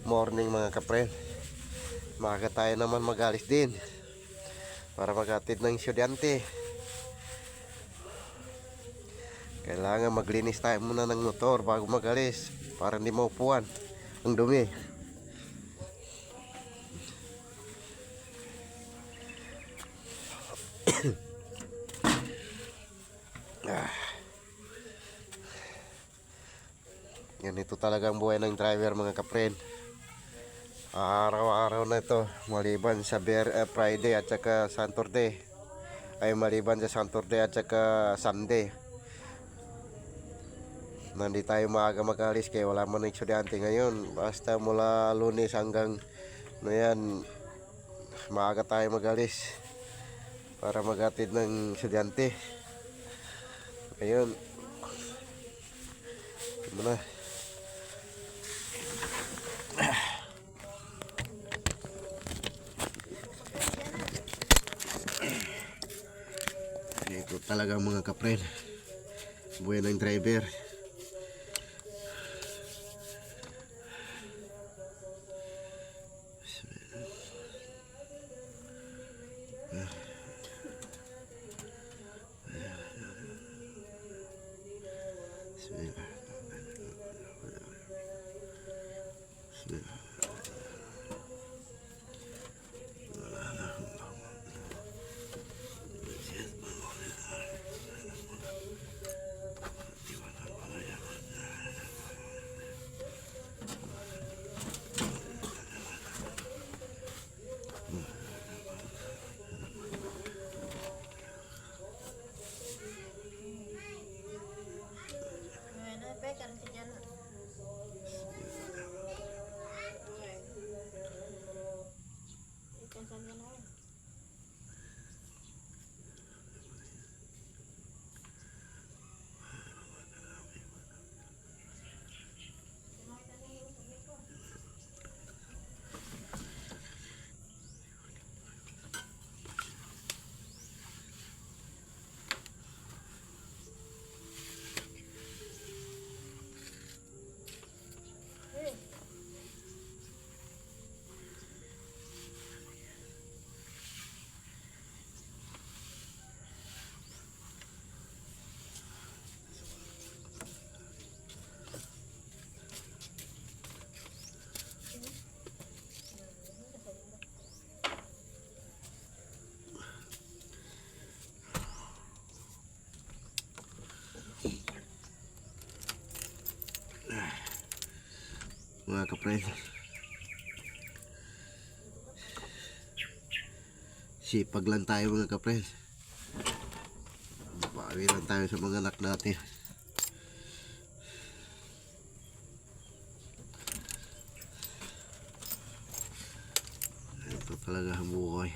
morning mga kapren. Maaga tayo naman magalis din para maghatid ng estudyante. Kailangan maglinis tayo muna ng motor bago magalis para hindi maupuan ang dumi. Ganito talaga ang buhay ng driver mga kapren. Araw-araw na ito, maliban sa Friday at saka Saturday, ay maliban sa Saturday at saka Sunday, hindi tayo maaga mag-alis kaya wala man ng estudyante ngayon. Basta mula Lunes hanggang maaga tayo mag-alis para maghatid ng estudyante. Ayun, muna. Ito talaga mga kapren, buhay ng driver. Mga kapren, sipag lang tayo mga kapren. Bawi lang tayo sa mga anak natin. Ito talaga ang buhay.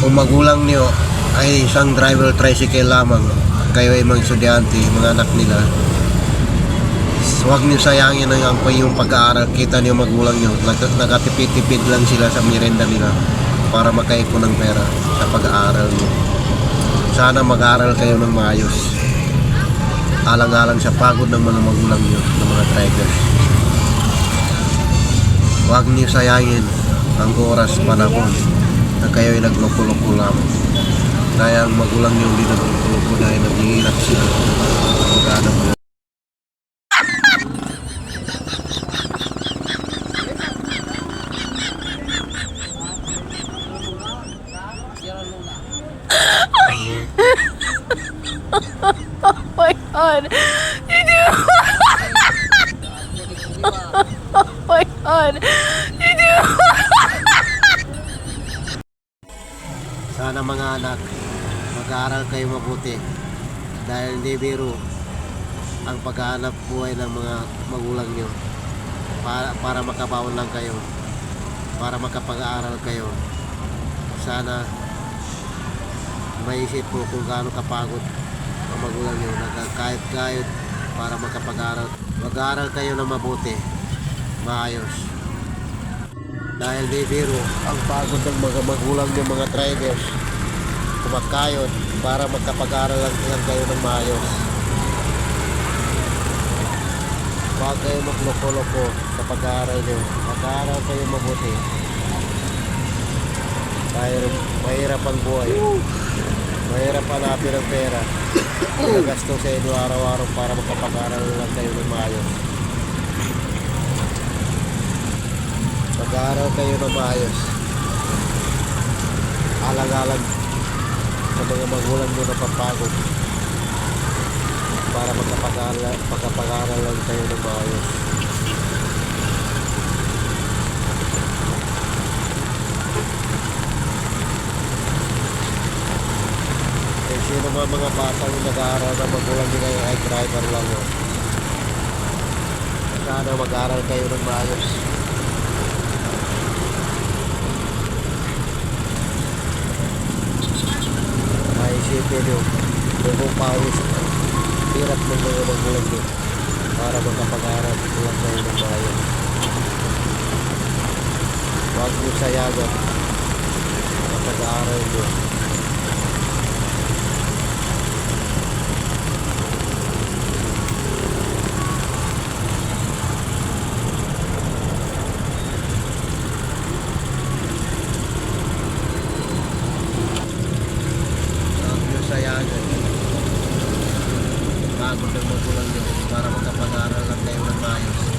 Kung magulang niyo ay isang driver tricycle lamang, kayo ay mga estudyante, mga anak nila, huwag niyo sayangin ang yung pag-aaral. Kita niyo magulang niyo, nakatipid-tipid lang sila sa merienda nila para makaipon ng pera sa pag-aaral niyo. Sana mag-aaral kayo ng maayos, alang-alang sa pagod ng mga magulang niyo, ng mga drivers. Huwag niyo sayangin ang oras, panahon na kayo ay nagloko-loko lamang. Dahil ang magulang niyo hindi nagloko-loko dahil naghihirap sila pag-aaral mo. Oh my god. You do. Oh my god. You do. Sana mga anak, mag-aaral kayo mabuti dahil hindi biro ang paghahanap buhay ng mga magulang nyo para makabaon lang kayo, para makapag-aaral kayo. Sana maisip po kung gaano kapagod ang magulang nyo, nagkakayod-kayod para makapag-aaral. Mag-aaral kayo ng mabuti, maayos. Dahil di biro ang pagod ng mga magulang ng mga drivers, kumakayod para magkapag-aral lang kayo ng maayos. Huwag kayo magloko-loko sa pag-aaral nyo. Mag-aaral kayo mabuti. Dahil mahirap ang buhay. Mahirap hanapin ang pera. Nagasto sa inyo araw-araw para magkapag-aral lang kayo ng maayos. Mag-aaral kayo ng maayos, alang-alang sa mga magulang nyo na papagod para magkapag-aaral lang kayo ng maayos. Eh, sino mga batang nag-aaral na magulang nila ay driver lang yun? Sana mag-aaral kayo ng maayos. Isipin nyo, kung pawis hirap ng mga magulang nyo para magkapag-aral lang kayo ng maayos. Huwag nyo sayagan ang pag-aaral nyo. Sayagan pagod ng magulang nyo para magkapag-aaral lang kayo ng maayos.